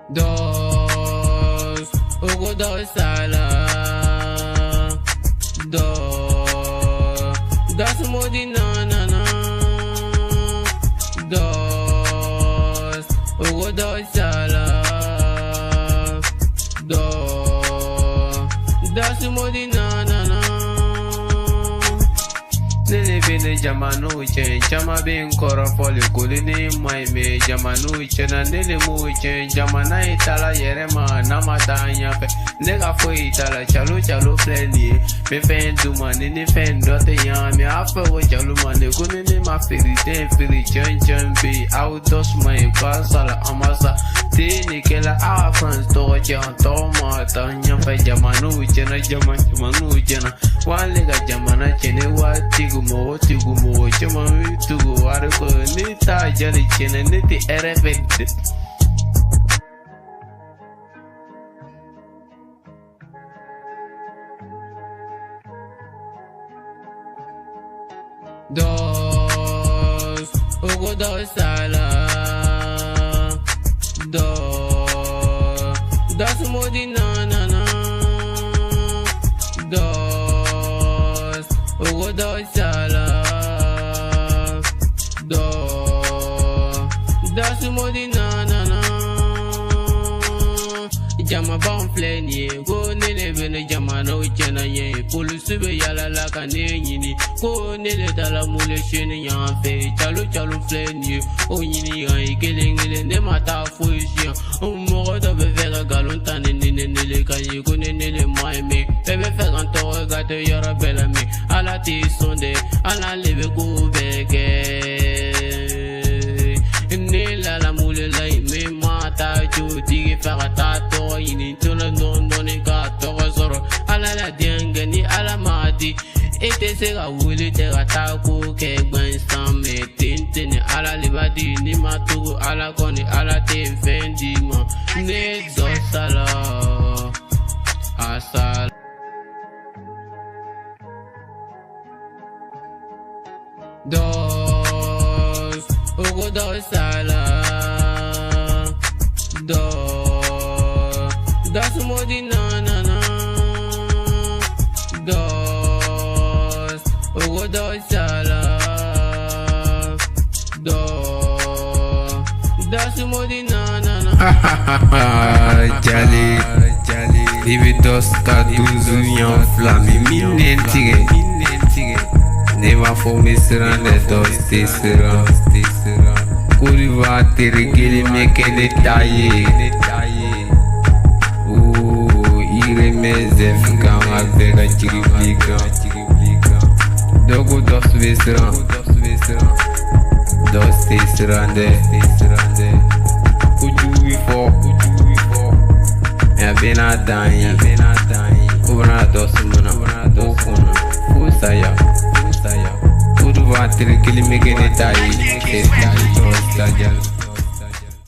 Dos, ugo dos sala. Das modi na na na. Dos, ugo dos sala. Das modi na na na. Nene bene jamanu chen chama ben kora foli kulini mai me jamanu chena nene mu chen jamana itala yerema namadanya fe nega foi itala chalo chalo pleni me fen duma nene fen dote ya me afa wo chalo mane kunini ma ferite feri chen chen be autos mai pasala amasa tini kela a France to chen to ma tanya fe jamanu chena jamanu chena wale ga jamana chene wati Gumo, chama tugu arko nita jali chene niti erefet. Dos, ugo dos sala. Das modi na na na. Ugo dos sala. Das modi na na na. Jama ban fleni go nele bene jama no chena ye police be yala la kaneni ko nele dala mule sheni yan fe chalo fleni o yini yan kelengele ne mata fushi o mo do be vera galon tane nele kanye ko nele mai me be fe kan to ga te yara bela me ala ti sonde ala leve go bege nela la mule lai me mata jodi farata to yini tona non ka to zoro ala la dengani ala madi ete se ga wule te gata ko ke gban san me tintene ala libadi ni matu ala koni ala te fendi ma ne do sala asal dos ugo dos sala das modi na na na. Dos, ugo dos sala. Das modi na na na. Jali, Ibi dos ka 12 yan flami minen tige. Nema fo misran de dos tisra. Kuri va tere gele mekele taye. Ire mezef kanga vega chiriblika. Dogo dos vesran. Dos tisrande. Kujuwi fo. Ya bena danyi. Kubra dos muna. Okuna. Fusaya. Kudu va tere gele mekele taye. Dos tajal.